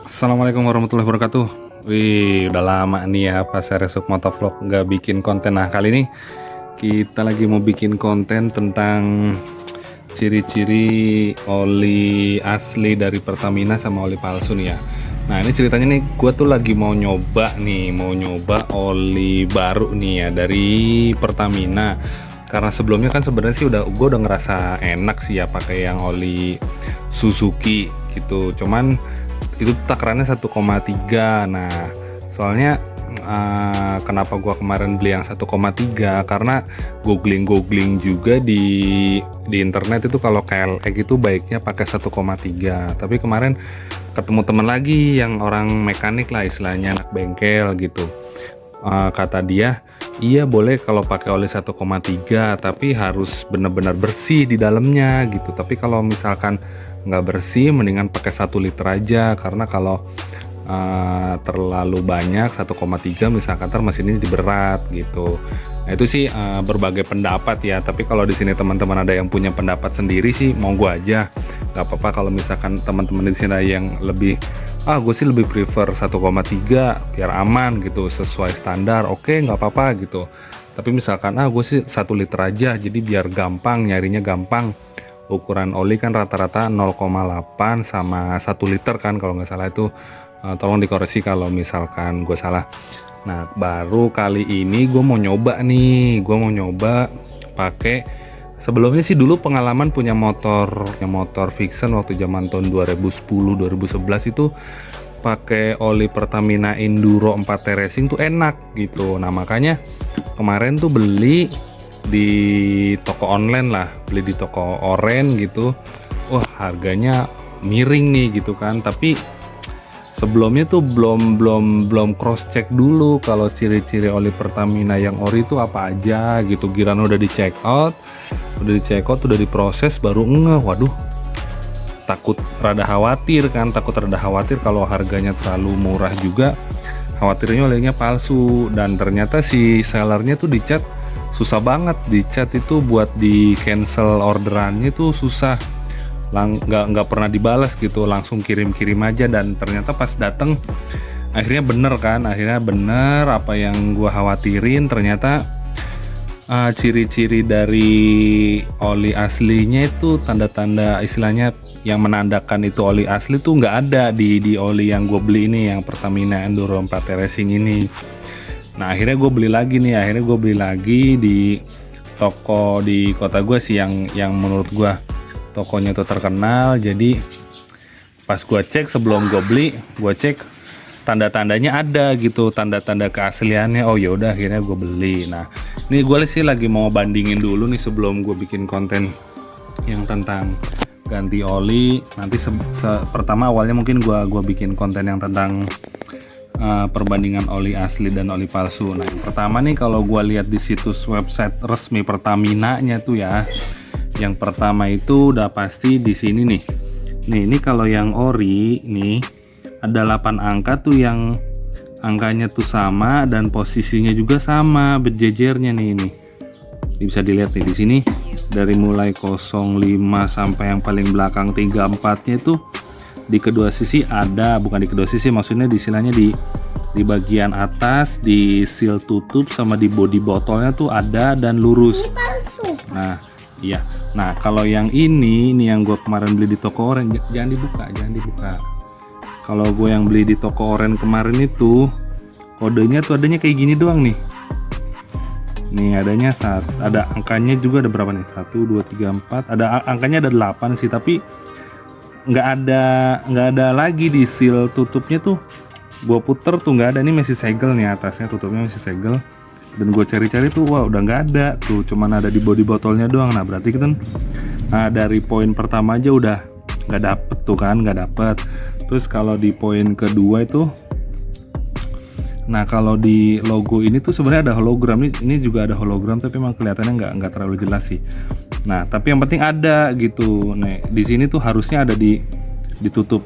Assalamualaikum warahmatullahi wabarakatuh. Wih, udah lama nih ya pas Resuk Motovlog nggak bikin konten. Nah, kali ini kita lagi mau bikin konten tentang ciri-ciri oli asli dari Pertamina sama oli palsu nih ya. Nah, ini ceritanya nih, gue tuh lagi mau nyoba oli baru nih ya dari Pertamina. Karena sebelumnya kan sebenarnya sih gue udah ngerasa enak sih ya pakai yang oli Suzuki gitu. Cuman itu takarannya 1,3. Nah, soalnya kenapa gua kemarin beli yang 1,3 karena googling juga di internet itu kalau KLX itu baiknya pakai 1,3. Tapi kemarin ketemu teman lagi yang orang mekanik lah, istilahnya anak bengkel gitu. Kata dia, iya boleh kalau pakai oli 1,3 tapi harus benar-benar bersih di dalamnya gitu. Tapi kalau misalkan nggak bersih mendingan pakai 1 liter aja, karena kalau terlalu banyak 1,3 misalkan ntar mesinnya jadi berat gitu. Nah, itu sih berbagai pendapat ya, tapi kalau di sini teman-teman ada yang punya pendapat sendiri sih monggo aja, nggak apa-apa. Kalau misalkan teman-teman di sini ada yang lebih gue sih lebih prefer 1,3 biar aman gitu, sesuai standar, oke, nggak apa-apa gitu. Tapi misalkan gue sih 1 liter aja, jadi biar gampang nyarinya, gampang. Ukuran oli kan rata-rata 0,8 sama 1 liter kan kalau nggak salah itu. Tolong dikoreksi kalau misalkan gue salah. Nah, baru kali ini gue mau nyoba pakai. Sebelumnya sih dulu pengalaman punya motor Vixen waktu zaman tahun 2010-2011 itu pakai oli Pertamina Enduro 4T Racing tuh enak gitu. Nah, makanya kemarin tuh beli di toko online lah, beli di toko oren gitu. Wah, harganya miring nih gitu kan. Tapi sebelumnya tuh belum cross check dulu kalau ciri-ciri oli Pertamina yang ori itu apa aja gitu. Giran udah di check out, udah diproses, baru waduh, takut rada khawatir kalau harganya terlalu murah juga, khawatirnya olinya palsu. Dan ternyata si sellernya tuh dicat susah banget, dicat itu buat di cancel orderannya tuh susah, nggak pernah dibalas gitu, langsung kirim aja. Dan ternyata pas dateng akhirnya bener apa yang gua khawatirin. Ternyata ciri-ciri dari oli aslinya itu, tanda-tanda istilahnya yang menandakan itu oli asli tuh nggak ada di oli yang gue beli ini, yang Pertamina Enduro 4T Racing ini. Nah, akhirnya gue beli lagi di toko di kota gue sih, yang menurut gue tokonya tuh terkenal. Jadi pas gue cek sebelum gue beli, gue cek tanda-tandanya ada gitu, tanda-tanda keasliannya. Oh ya udah, akhirnya gue beli. Nah, ini gue sih lagi mau bandingin dulu nih sebelum gue bikin konten yang tentang ganti oli. Nanti pertama awalnya mungkin gue bikin konten yang tentang perbandingan oli asli dan oli palsu. Nah, yang pertama nih, kalau gue lihat di situs website resmi Pertamina-nya tuh ya, yang pertama itu udah pasti di sini nih. Ini kalau yang ori nih ada 8 angka tuh, yang angkanya tuh sama dan posisinya juga sama berjejernya nih. Ini bisa dilihat nih di sini, dari mulai 05 sampai yang paling belakang 34-nya itu di kedua sisi ada, bukan di kedua sisi, maksudnya di istilahnya di bagian atas, di seal tutup sama di bodi botolnya tuh ada dan lurus. Nah, iya. Nah, kalau yang ini yang gue kemarin beli di toko oren, jangan dibuka. Kalau gue yang beli di toko oren kemarin itu kodenya tuh adanya kayak gini doang nih. Nih adanya ada angkanya juga, ada berapa nih? 1 2 3 4. Ada angkanya, ada 8 sih, tapi nggak ada lagi di seal tutupnya tuh. Gue puter tuh nggak ada, nih masih segel nih, atasnya tutupnya masih segel. Dan gue cari-cari tuh, wah udah nggak ada tuh, cuman ada di body botolnya doang. Nah, berarti kan dari poin pertama aja udah nggak dapet. Terus kalau di poin kedua itu, nah kalau di logo ini tuh sebenarnya ada hologram, ini juga ada hologram, tapi emang kelihatannya nggak terlalu jelas sih. Nah, tapi yang penting ada gitu. Nah, di sini tuh harusnya ada ditutup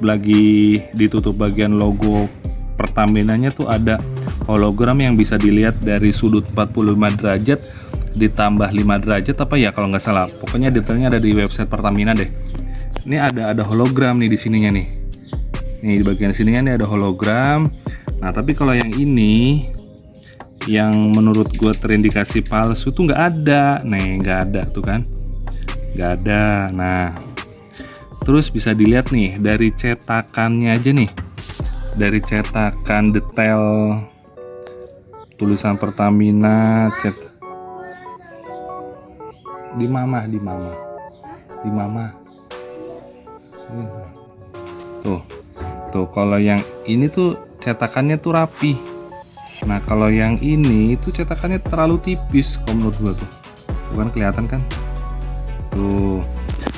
bagian logo Pertaminanya tuh ada hologram yang bisa dilihat dari sudut 45 derajat ditambah 5 derajat apa ya kalau nggak salah. Pokoknya detailnya ada di website Pertamina deh. Ini ada hologram nih di sininya nih. Nih di bagian sininya nih ada hologram. Nah tapi kalau yang ini yang menurut gue terindikasi palsu tuh nggak ada. Nih nggak ada tuh kan, nggak ada. Nah terus bisa dilihat nih dari cetakannya aja nih, dari cetakan detail tulisan Pertamina di mama tuh kalau yang ini tuh cetakannya tuh rapi. Nah kalau yang ini tuh cetakannya terlalu tipis kalau menurut gua tuh, bukan kelihatan kan tuh.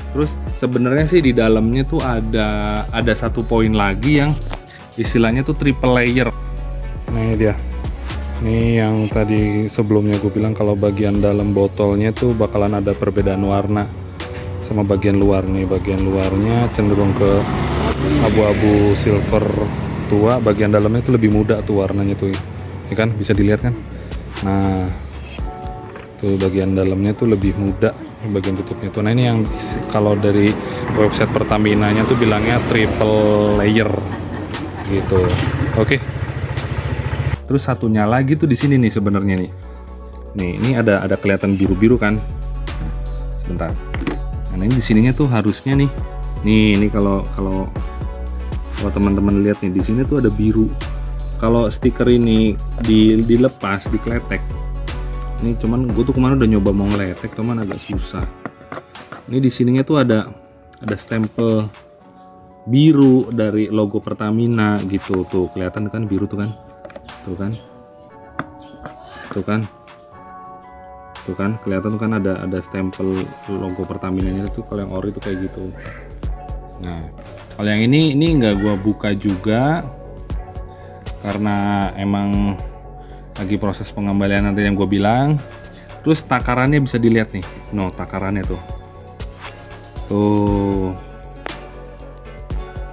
Terus sebenarnya sih di dalamnya tuh ada satu poin lagi yang istilahnya tuh triple layer. Nah ini dia, ini yang tadi sebelumnya gue bilang kalau bagian dalam botolnya tuh bakalan ada perbedaan warna sama bagian luar. Nih bagian luarnya cenderung ke abu-abu silver tua, bagian dalamnya tuh lebih muda tuh warnanya tuh, ini kan bisa dilihat kan. Nah tuh bagian dalamnya tuh lebih muda, bagian tutupnya tuh. Nah ini yang kalau dari website Pertaminanya tuh bilangnya triple layer gitu. Oke. Terus satunya lagi tuh di sini nih sebenarnya nih. Nih ini ada kelihatan biru-biru kan. Sebentar. Nah ini di sininya tuh harusnya nih. Nih ini kalau teman-teman lihat nih di sini tuh ada biru. Kalau stiker ini dilepas, dikletek. Ini cuman gue tuh kemarin udah nyoba mau ngeletek cuman agak susah. Ini di sininya tuh ada stempel biru dari logo Pertamina gitu tuh, kelihatan kan biru tuh kan. Tuh kan kelihatan tuh kan ada stempel logo Pertaminanya itu. Kalau yang ori itu kayak gitu. Nah kalau yang ini nggak gua buka juga karena emang lagi proses pengembalian nanti yang gue bilang. Terus takarannya bisa dilihat nih, no takarannya tuh.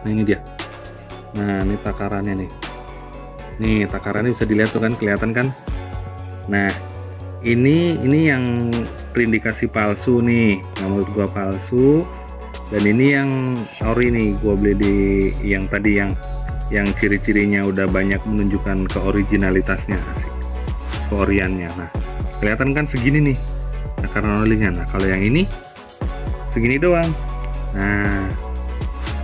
Nah ini dia. Nah ini takarannya nih. Nih takarannya bisa dilihat tuh kan, kelihatan kan. Nah ini yang terindikasi palsu nih, menurut gua palsu. Dan ini yang ori nih, gua beli di yang tadi yang ciri-cirinya udah banyak menunjukkan keoriginalitasnya, keoriannya. Nah kelihatan kan segini nih takaran olinya. Nah kalau yang ini segini doang. Nah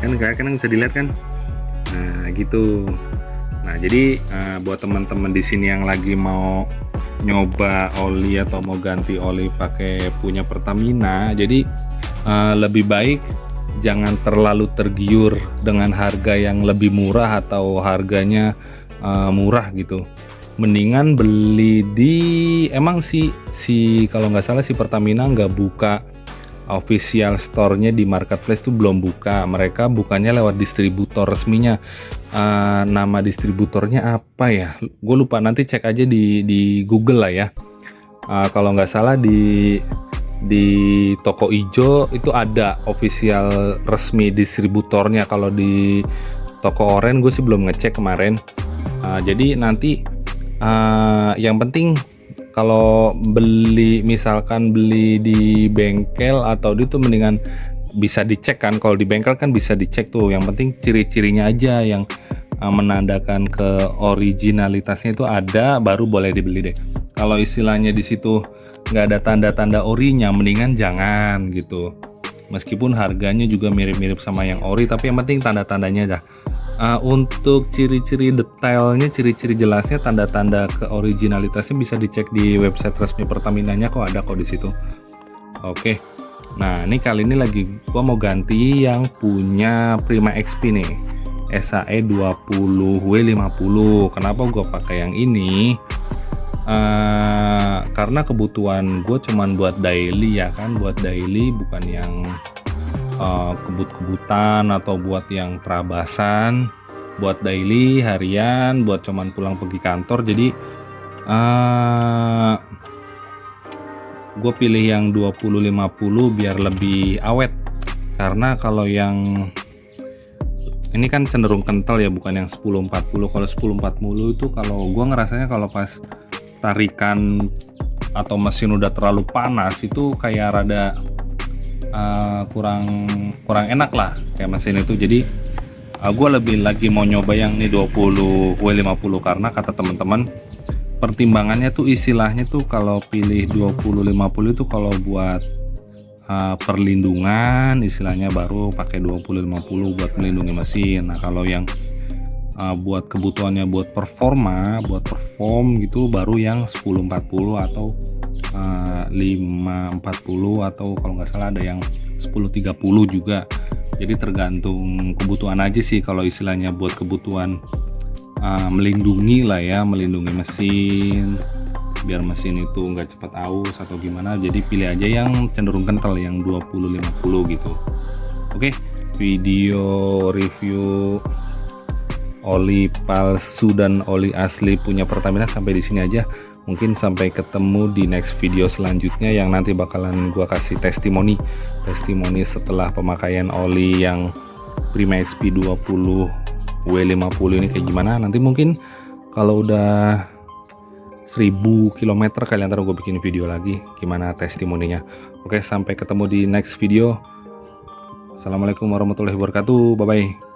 kan bisa dilihat kan. Nah gitu. Nah jadi buat teman-teman di sini yang lagi mau nyoba oli atau mau ganti oli pakai punya Pertamina, jadi lebih baik jangan terlalu tergiur dengan harga yang lebih murah atau harganya murah gitu. Mendingan beli di, emang si kalau nggak salah si Pertamina nggak buka official store-nya di marketplace tuh, belum buka. Mereka bukannya lewat distributor resminya. Nama distributornya apa ya? Gue lupa, nanti cek aja di Google lah ya. Kalau nggak salah di toko ijo itu ada official resmi distributornya. Kalau di toko oranye gue sih belum ngecek kemarin. Jadi nanti yang penting kalau misalkan beli di bengkel atau itu mendingan bisa dicek kan. Kalau di bengkel kan bisa dicek tuh, yang penting ciri-cirinya aja yang menandakan ke originalitasnya itu ada, baru boleh dibeli deh. Kalau istilahnya di situ nggak ada tanda-tanda orinya, mendingan jangan gitu. Meskipun harganya juga mirip-mirip sama yang ori, tapi yang penting tanda-tandanya dah. Untuk ciri-ciri detailnya, ciri-ciri jelasnya, tanda-tanda keoriginalitasnya bisa dicek di website resmi Pertaminanya, kok ada kok di situ. Oke. Nah, ini kali ini lagi gua mau ganti yang punya Prima XP nih. SAE 20W50. Kenapa gua pakai yang ini? Karena kebutuhan gue cuman buat daily ya kan, buat daily, bukan yang kebut-kebutan atau buat yang terabasan. Buat daily, harian, buat cuman pulang pergi kantor. Jadi gue pilih yang 2050 biar lebih awet. Karena kalau yang ini kan cenderung kental ya, bukan yang 1040. Kalau 1040 itu kalau gua ngerasanya kalau pas tarikan atau mesin udah terlalu panas itu kayak rada kurang enak lah kayak mesin itu. Jadi gue lebih lagi mau nyoba yang ini 20 W50 karena kata teman-teman pertimbangannya tuh istilahnya tuh kalau pilih 2050 itu kalau buat perlindungan istilahnya baru pakai 2050 buat melindungi mesin. Nah kalau yang buat kebutuhannya buat perform gitu baru yang 1040 atau 540 atau kalau nggak salah ada yang 1030 juga. Jadi tergantung kebutuhan aja sih. Kalau istilahnya buat kebutuhan melindungi lah ya, melindungi mesin biar mesin itu nggak cepat aus atau gimana, jadi pilih aja yang cenderung kental yang 2050 gitu. Oke, video review oli palsu dan oli asli punya Pertamina sampai di sini aja. Mungkin sampai ketemu di next video selanjutnya yang nanti bakalan gua kasih testimoni setelah pemakaian oli yang Prima XP 20 W50 ini kayak gimana. Nanti mungkin kalau udah 1000 km kali antara gue bikin video lagi gimana testimoninya. Oke, sampai ketemu di next video. Assalamualaikum warahmatullahi wabarakatuh. Bye bye.